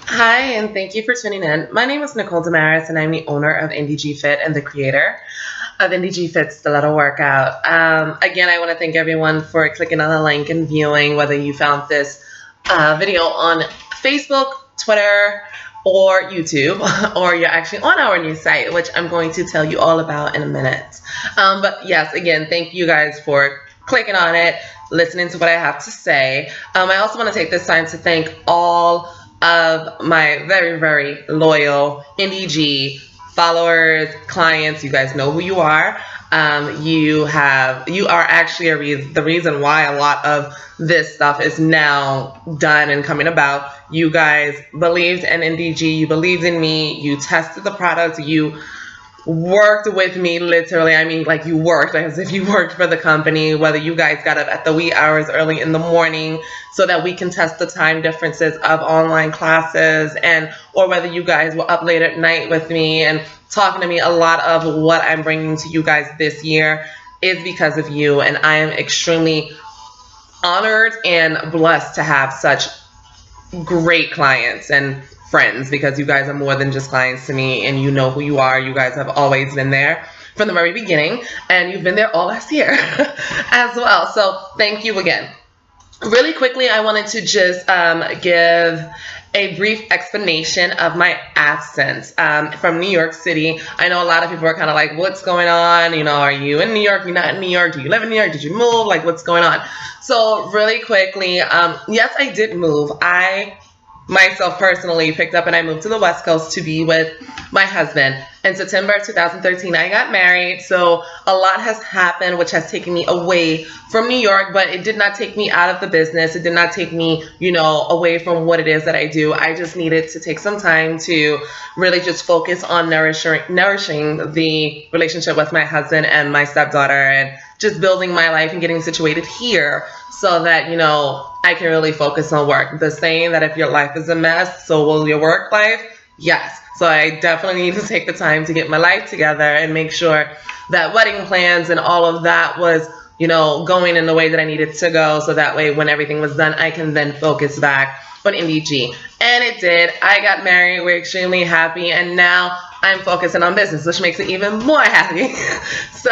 Hi, and thank you for tuning in. My name is Nicole Damaris, and I'm the owner of NDG FIT and the creator of NDG FIT Stiletto Workout. Again, I want to thank everyone for clicking on the link and viewing, whether you found this video on Facebook, Twitter, or YouTube, or you're actually on our new site, which I'm going to tell you all about in a minute. But yes, again, thank you guys for clicking on it, listening to what I have to say. I also want to take this time to thank all of my very, very loyal NDG followers, clients. You guys know who you are. You are actually the reason why a lot of this stuff is now done and coming about. You guys believed in NDG, you believed in me, you tested the product, you worked with me literally. I mean, like, you worked as if you worked for the company, whether you guys got up at the wee hours early in the morning so that we can test the time differences of online classes, and or whether you guys were up late at night with me and talking to me. A lot of what I'm bringing to you guys this year is because of you, and I am extremely honored and blessed to have such great clients and friends, because you guys are more than just clients to me, and you know who you are. You guys have always been there from the very beginning, and you've been there all last year as well. So thank you again. Really quickly, I wanted to just give a brief explanation of my absence from New York City. I know a lot of people are kind of like, what's going on? You know, are you in New York? You're not in New York? Do you live in New York? Did you move? Like, what's going on? So really quickly, yes, I did move. I myself personally picked up and I moved to the West Coast to be with my husband. In September 2013, I got married. So a lot has happened, which has taken me away from New York, but it did not take me out of the business. It did not take me, away from what it is that I do. I just needed to take some time to really just focus on nourishing the relationship with my husband and my stepdaughter, and just building my life and getting situated here so that, I can really focus on work. The saying that if your life is a mess, so will your work life. Yes. So I definitely need to take the time to get my life together and make sure that wedding plans and all of that was, going in the way that I needed to go. So that way, when everything was done, I can then focus back on NDG. And it did. I got married. We're extremely happy. And now I'm focusing on business, which makes it even more happy. So,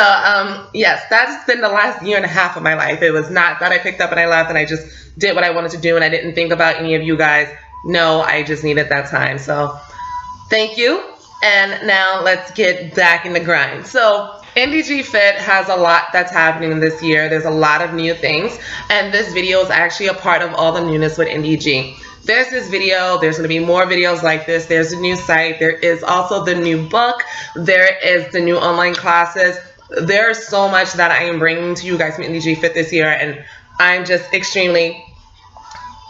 yes, that's been the last year and a half of my life. It was not that I picked up and I left and I just did what I wanted to do and I didn't think about any of you guys. No, I just needed that time. So thank you. And now let's get back in the grind. So NDG FIT has a lot that's happening this year. There's a lot of new things. And this video is actually a part of all the newness with NDG. There's this video. There's going to be more videos like this. There's a new site. There is also the new book. There is the new online classes. There's so much that I am bringing to you guys from NDG FIT this year. And I'm just extremely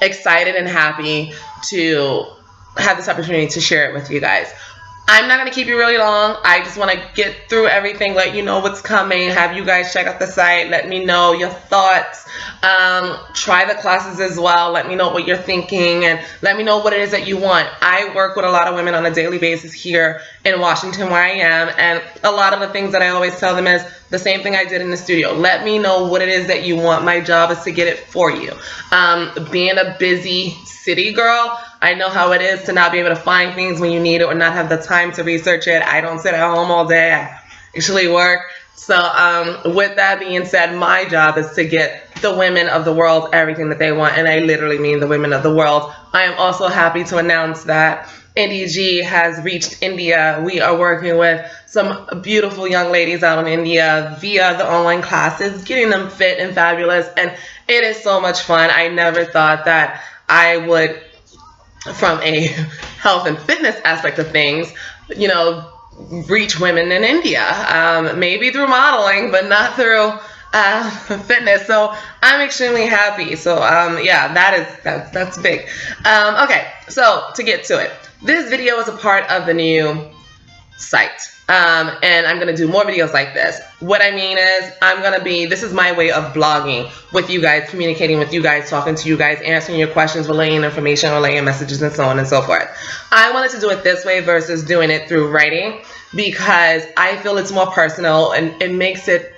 excited and happy to have this opportunity to share it with you guys. I'm not going to keep you really long. I just want to get through everything, let you know what's coming, have you guys check out the site, let me know your thoughts, try the classes as well, let me know what you're thinking, and let me know what it is that you want. I work with a lot of women on a daily basis here in Washington where I am, and a lot of the things that I always tell them is the same thing I did in the studio. Let me know what it is that you want. My job is to get it for you. Being a busy city girl, I know how it is to not be able to find things when you need it or not have the time to research it. I don't sit at home all day. I actually work. So with that being said, my job is to get the women of the world everything that they want. And I literally mean the women of the world. I am also happy to announce that NDG has reached India. We are working with some beautiful young ladies out in India via the online classes, getting them fit and fabulous. And it is so much fun. I never thought that I would, from a health and fitness aspect of things, reach women in India, maybe through modeling, but not through fitness. So I'm extremely happy. So yeah, that's big. Okay, so to get to it, this video is a part of the new site. And I'm going to do more videos like this. What I mean is this is my way of blogging with you guys, communicating with you guys, talking to you guys, answering your questions, relaying information, relaying messages, and so on and so forth. I wanted to do it this way versus doing it through writing because I feel it's more personal and it makes it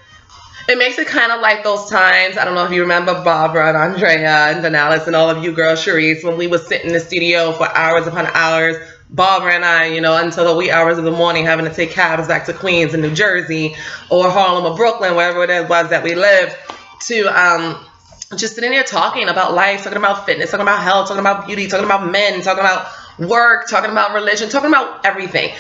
It makes it kind of like those times, I don't know if you remember Barbara and Andrea and Danalis and all of you girls, Sharice, when we would sit in the studio for hours upon hours, Barbara and I, until the wee hours of the morning, having to take cabs back to Queens and New Jersey or Harlem or Brooklyn, wherever it was that we lived, to just sitting there talking about life, talking about fitness, talking about health, talking about beauty, talking about men, talking about work, talking about religion, talking about everything.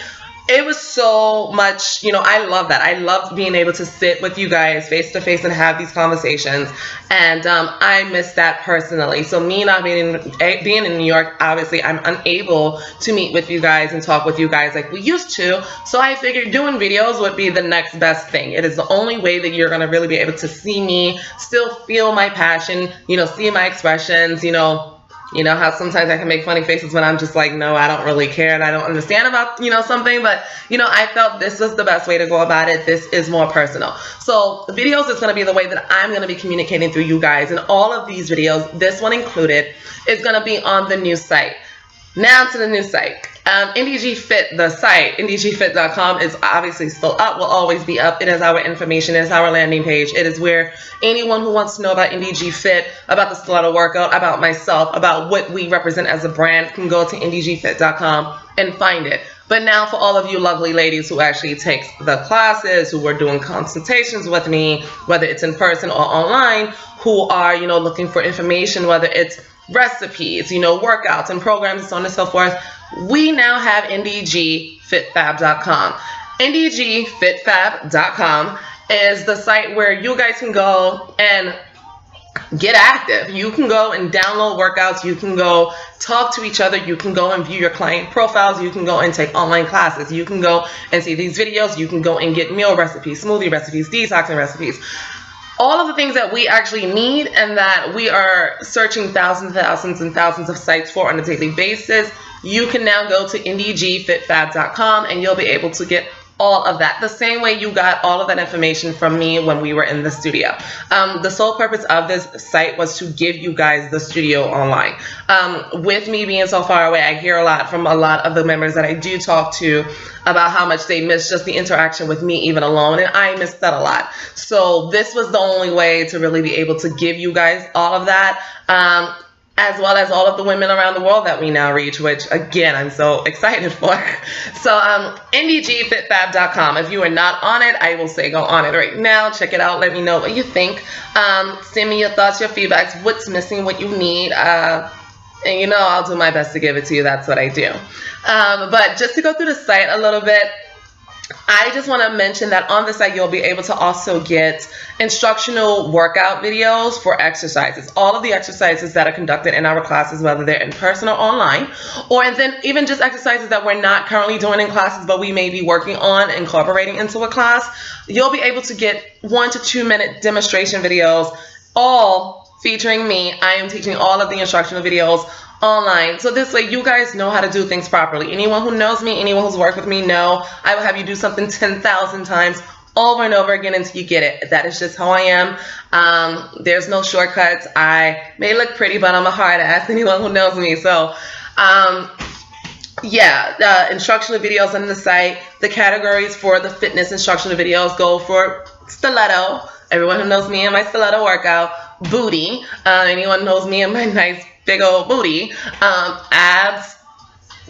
It was so much, I love that. I loved being able to sit with you guys face to face and have these conversations. And I miss that personally. So me not being in New York, obviously I'm unable to meet with you guys and talk with you guys like we used to. So I figured doing videos would be the next best thing. It is the only way that you're going to really be able to see me, still feel my passion, see my expressions, how sometimes I can make funny faces when I'm just like, no, I don't really care and I don't understand about, something. But, I felt this was the best way to go about it. This is more personal. So videos is going to be the way that I'm going to be communicating through you guys. And all of these videos, this one included, is going to be on the new site. Now to the new site. NDG FIT, the site, ndgfit.com is obviously still up, will always be up. It is our information, it is our landing page. It is where anyone who wants to know about NDG FIT, about the Stiletto workout, about myself, about what we represent as a brand, can go to ndgfit.com and find it. But now for all of you lovely ladies who actually take the classes, who are doing consultations with me, whether it's in person or online, who are, looking for information, whether it's recipes, workouts and programs and so on and so forth, we now have ndgfitfab.com. ndgfitfab.com is the site where you guys can go and get active. You can go and download workouts. You can go talk to each other. You can go and view your client profiles. You can go and take online classes. You can go and see these videos. You can go and get meal recipes, smoothie recipes, detoxing recipes. All of the things that we actually need and that we are searching thousands and thousands of sites for on a daily basis, you can now go to ndgfitfab.com and you'll be able to get all of that. The same way you got all of that information from me when we were in the studio. The sole purpose of this site was to give you guys the studio online. With me being so far away, I hear a lot from a lot of the members that I do talk to about how much they miss just the interaction with me even alone, and I miss that a lot. So this was the only way to really be able to give you guys all of that. As well as all of the women around the world that we now reach, which again, I'm so excited for. So ndgfitfab.com. If you are not on it, I will say go on it right now. Check it out. Let me know what you think. Send me your thoughts, your feedbacks, what's missing, what you need. And I'll do my best to give it to you. That's what I do. But just to go through the site a little bit, I just want to mention that on the site, you'll be able to also get instructional workout videos for exercises. All of the exercises that are conducted in our classes, whether they're in person or online, or then even just exercises that we're not currently doing in classes, but we may be working on incorporating into a class, you'll be able to get 1 to 2 minute demonstration videos, all featuring me. I am teaching all of the instructional videos online. So this way you guys know how to do things properly. Anyone who knows me, anyone who's worked with me know I will have you do something 10,000 times over and over again until you get it. That is just how I am. There's no shortcuts. I may look pretty, but I'm a hard ass, anyone who knows me. So instructional videos on the site. The categories for the fitness instructional videos go for stiletto. Everyone who knows me and my stiletto workout. Booty. Anyone knows me and my nice big old booty. Abs.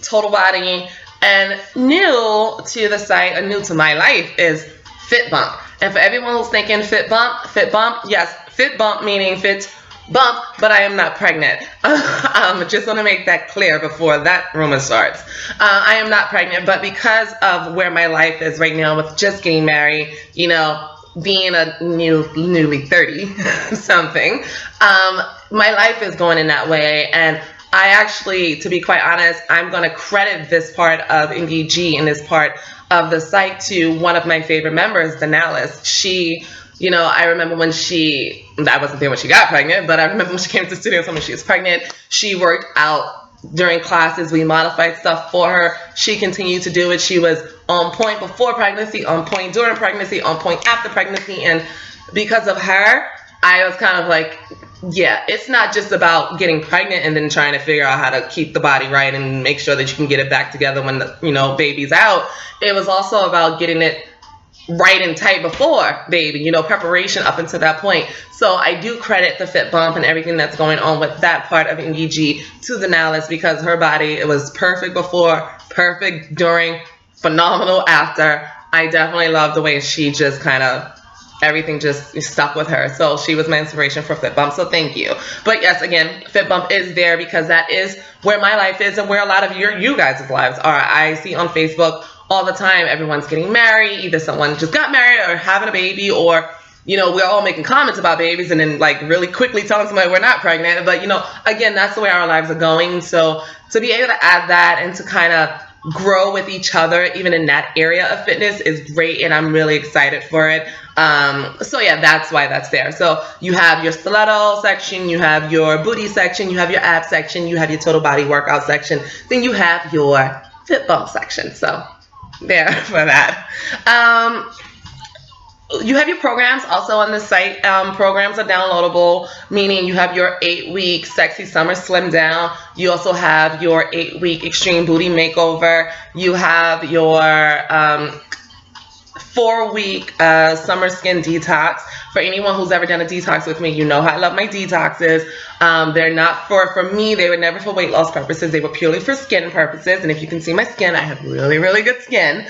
Total body. And new to the site, and new to my life, is Fit Bump. And for everyone who's thinking Fit Bump, yes, Fit Bump meaning fit bump, but I am not pregnant. Just want to make that clear before that rumor starts. I am not pregnant, but because of where my life is right now with just getting married, being a newly 30 something, my life is going in that way. And I actually, to be quite honest, I'm going to credit this part of NDG and this part of the site to one of my favorite members, Danalis. She, I remember when I wasn't there when she got pregnant, but I remember when she came to the studio and told me she was pregnant. She worked out during classes. We modified stuff for her. She continued to do it. She was on point before pregnancy, on point during pregnancy, on point after pregnancy. And because of her, I was kind of like, yeah, it's not just about getting pregnant and then trying to figure out how to keep the body right and make sure that you can get it back together when the baby's out. It was also about getting it right and tight before baby, you know, preparation up until that point. So I do credit the fit bump and everything that's going on with that part of NDG to Denalice, because her body, it was perfect before, perfect during, phenomenal after. I definitely love the way she just kind of, everything just stuck with her. So she was my inspiration for Fit Bump. So thank you. But yes, again, Fit Bump is there because that is where my life is and where a lot of you guys' lives are. I see on Facebook all the time, everyone's getting married. Either someone just got married or having a baby, or, you know, we're all making comments about babies and then like really quickly telling somebody we're not pregnant. But, you know, again, that's the way our lives are going. So to be able to add that and to kind of grow with each other, even in that area of fitness, is great. And I'm really excited for it. So yeah, that's why that's there. So you have your stiletto section, you have your booty section, you have your ab section, you have your total body workout section, then you have your Fit Bump section. So there for that. You have your programs also on the site. Programs are downloadable, meaning you have your 8-week Sexy Summer Slim Down. You also have your 8-week Extreme Booty Makeover. You have your 4-week Summer Skin Detox. For anyone who's ever done a detox with me, you know how I love my detoxes. They're not for me. They were never for weight loss purposes. They were purely for skin purposes. And if you can see my skin, I have really, really good skin.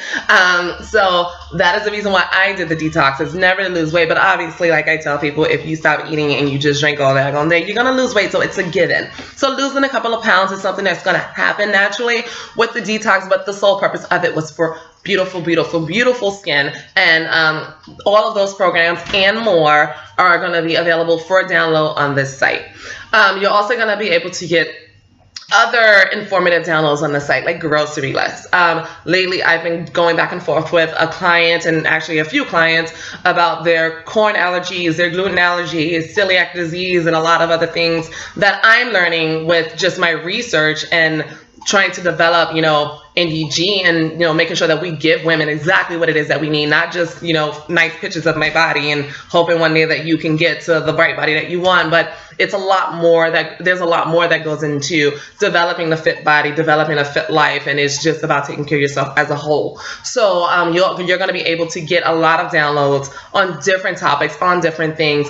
So that is the reason why I did the detoxes, never to lose weight. But obviously, like I tell people, if you stop eating and you just drink all that all day, you're going to lose weight. So it's a given. So losing a couple of pounds is something that's going to happen naturally with the detox. But the sole purpose of it was for beautiful, beautiful, beautiful skin. And all of those programs and more are going to be available for download on this site. You're also going to be able to get other informative downloads on the site, like grocery lists. Lately, I've been going back and forth with a client, and actually a few clients, about their corn allergies, their gluten allergies, celiac disease, and a lot of other things that I'm learning with just my research and trying to develop, you know, NDG, and, you know, making sure that we give women exactly what it is that we need, not just, you know, nice pictures of my body and hoping one day that you can get to the right body that you want. But it's a lot more there's a lot more that goes into developing the fit body, developing a fit life, and it's just about taking care of yourself as a whole. So you're going to be able to get a lot of downloads on different topics, on different things,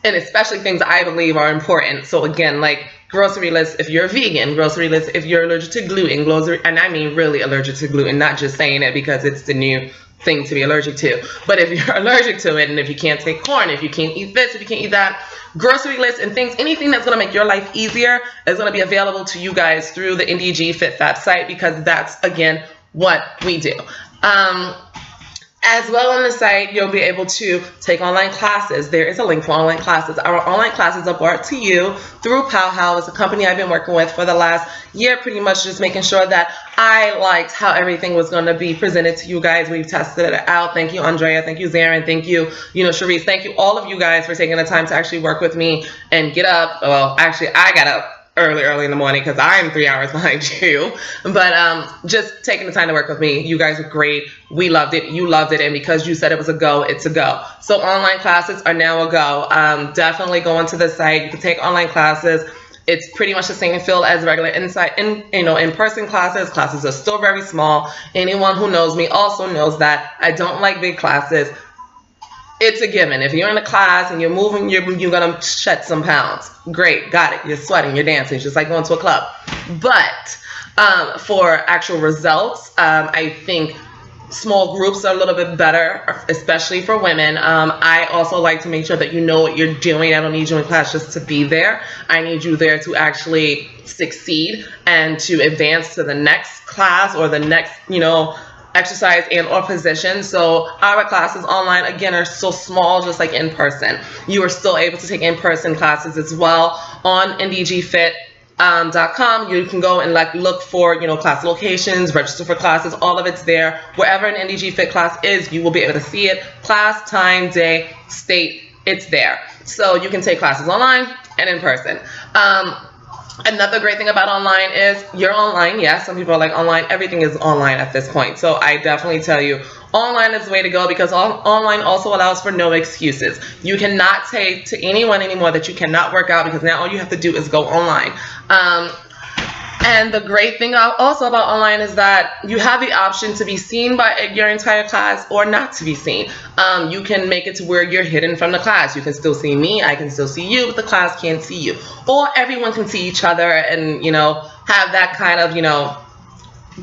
and especially things I believe are important. So again, like grocery lists if you're vegan, grocery lists if you're allergic to gluten, and I mean really allergic to gluten, not just saying it because it's the new thing to be allergic to. But if you're allergic to it, and if you can't take corn, if you can't eat this, if you can't eat that, grocery lists and things, anything that's going to make your life easier is going to be available to you guys through the NDG FIT Fab site, because that's, again, what we do. As well on the site, you'll be able to take online classes. There is a link for online classes. Our online classes are brought to you through Powwow. It's a company I've been working with for the last year, pretty much just making sure that I liked how everything was going to be presented to you guys. We've tested it out. Thank you, Andrea. Thank you, Zarin. Thank you, Sharice. Thank you, all of you guys, for taking the time to actually work with me and get up. Well, actually, I got up early in the morning because I'm 3 hours behind you, but just taking the time to work with me. You guys are great. We loved it. You loved it, and because you said it was a go, it's a go. So online classes are now a go. Definitely go onto the site. You can take online classes. It's pretty much the same feel as regular in-person classes. Classes are still very small. Anyone who knows me also knows that I don't like big classes. It's a given. If you're in a class and you're moving, you're going to shed some pounds. Great. Got it. You're sweating. You're dancing. It's just like going to a club. But for actual results, I think small groups are a little bit better, especially for women. I also like to make sure that you know what you're doing. I don't need you in class just to be there. I need you there to actually succeed and to advance to the next class or the next, exercise and or position. So our classes online, again, are so small, just like in person. You are still able to take in-person classes as well on ndgfit.com. You can go and look for class locations, register for classes. All of it's there. Wherever an NDG Fit class is, you will be able to see it. Class, time, day, state, it's there. So you can take classes online and in person. Another great thing about online is you're online. Yes, some people are like, online, everything is online at this point. So I definitely tell you, online is the way to go, because online also allows for no excuses. You cannot say to anyone anymore that you cannot work out, because now all you have to do is go online. And the great thing also about online is that you have the option to be seen by your entire class or not to be seen. You can make it to where you're hidden from the class. You can still see me, I can still see you, but the class can't see you. Or everyone can see each other and, have that kind of,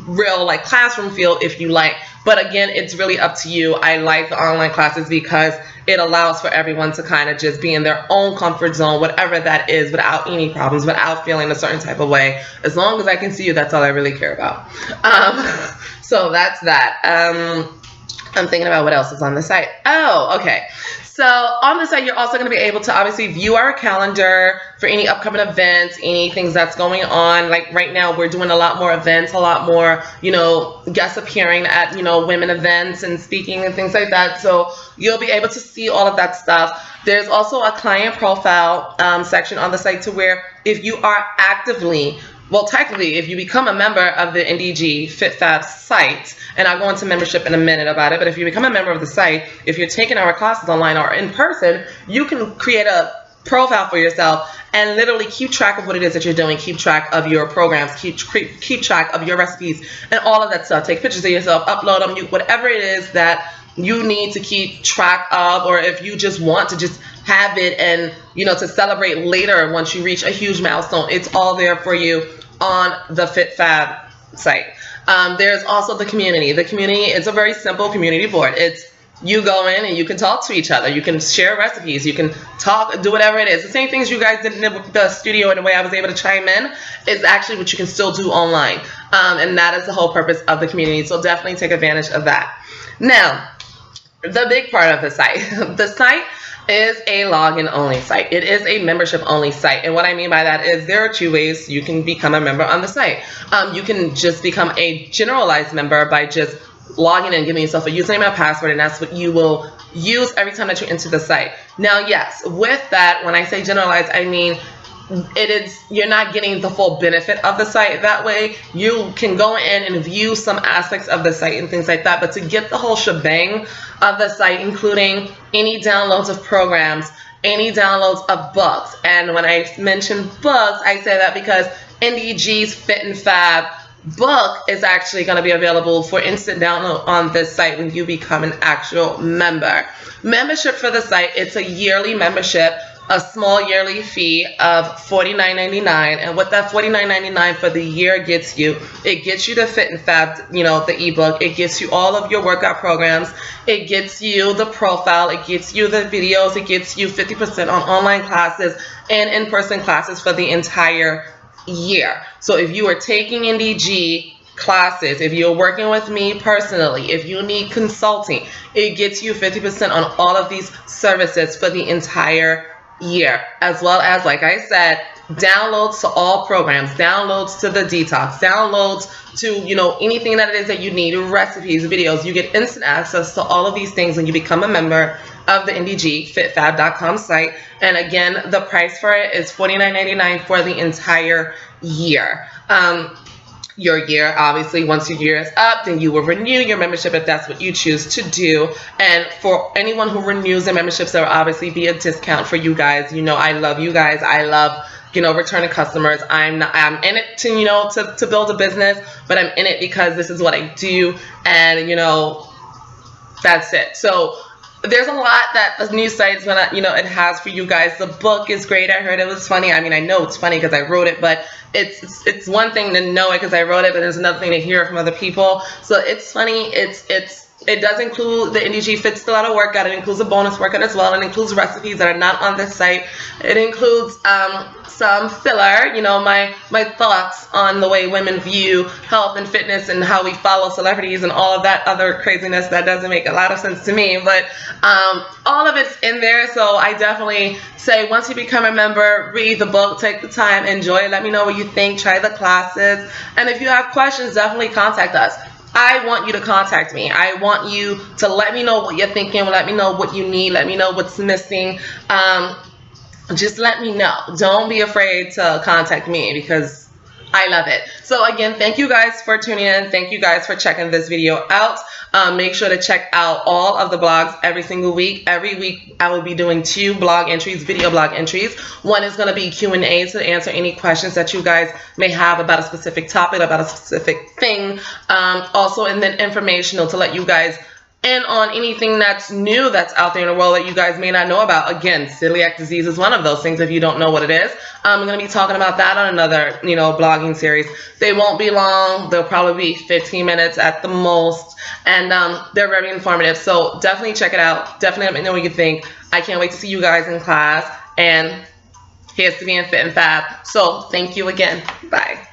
real like classroom feel if you like. But again, it's really up to you. I like the online classes because it allows for everyone to kind of just be in their own comfort zone, whatever that is, without any problems, without feeling a certain type of way. As long as I can see you, that's all I really care about. So that's that. I'm thinking about what else is on the site. Oh, okay. So on the site, you're also going to be able to obviously view our calendar for any upcoming events, any things that's going on. Like right now, we're doing a lot more events, a lot more, guests appearing at, women events and speaking and things like that. So you'll be able to see all of that stuff. There's also a client profile section on the site to where if you are actively, well, technically, if you become a member of the NDG FIT Fab site, and I'll go into membership in a minute about it, but if you become a member of the site, if you're taking our classes online or in person, you can create a profile for yourself and literally keep track of what it is that you're doing, keep track of your programs, keep track of your recipes and all of that stuff. Take pictures of yourself, upload them, whatever it is that you need to keep track of, or if you just want to just have it and, to celebrate later once you reach a huge milestone, it's all there for you on the FIT Fab site. There's also the community. The community is a very simple community board. It's you go in and you can talk to each other. You can share recipes. You can talk, do whatever it is. The same things you guys did in the studio in the way I was able to chime in is actually what you can still do online. And that is the whole purpose of the community. So definitely take advantage of that. Now, the big part of the site. The site is a login only site. It is a membership only site. And what I mean by that is there are two ways you can become a member on the site. You can just become a generalized member by just logging in, giving yourself a username and a password, and that's what you will use every time that you enter the site. Now, yes, with that, when I say generalized, I mean you're not getting the full benefit of the site that way. You can go in and view some aspects of the site and things like that, but to get the whole shebang of the site, including any downloads of programs, any downloads of books, and when I mention books, I say that because NDG's Fit and Fab book is actually going to be available for instant download on this site when you become an actual member. Membership for the site, it's a yearly membership, a small yearly fee of $49.99, and what that $49.99 for the year gets you, it gets you the Fit and Fab, the ebook, it gets you all of your workout programs, it gets you the profile, it gets you the videos, it gets you 50% on online classes and in-person classes for the entire year. So if you are taking NDG classes, if you're working with me personally, if you need consulting, it gets you 50% on all of these services for the entire year, as well as, like I said, downloads to all programs, downloads to the detox, downloads to, anything that it is that you need, recipes, videos. You get instant access to all of these things when you become a member of the ndgfitfab.com site. And again, the price for it is $49.99 for the entire year. Your year, obviously, once your year is up, then you will renew your membership if that's what you choose to do. And for anyone who renews their memberships, there will obviously be a discount for you guys. I love you guys. I love, returning customers. I'm in it to build a business, but I'm in it because this is what I do, and that's it. So there's a lot that the new site's gonna, it has for you guys. The book is great. I heard it was funny. I mean, I know it's funny because I wrote it, but it's one thing to know it because I wrote it, but there's another thing to hear it from other people. So it's funny. It does include the NDG FIT Stiletto workout. It includes a bonus workout as well. It includes recipes that are not on this site. It includes some filler, my thoughts on the way women view health and fitness and how we follow celebrities and all of that other craziness that doesn't make a lot of sense to me. But all of it's in there. So I definitely say once you become a member, read the book, take the time, enjoy it. Let me know what you think. Try the classes. And if you have questions, definitely contact us. I want you to contact me. I want you to let me know what you're thinking. Let me know what you need. Let me know what's missing. Just let me know. Don't be afraid to contact me because I love it. So again, thank you guys for tuning in. Thank you guys for checking this video out. Make sure to check out all of the blogs every single week. Every week I will be doing 2 blog entries, video blog entries. One is going to be Q&A to answer any questions that you guys may have about a specific topic, about a specific thing. Also, and then informational to let you guys in on anything that's new that's out there in the world that you guys may not know about. Again, celiac disease is one of those things if you don't know what it is. I'm going to be talking about that on another, blogging series. They won't be long. They'll probably be 15 minutes at the most. And they're very informative. So definitely check it out. Definitely let me know what you think. I can't wait to see you guys in class. And here's to being fit and fab. So thank you again. Bye.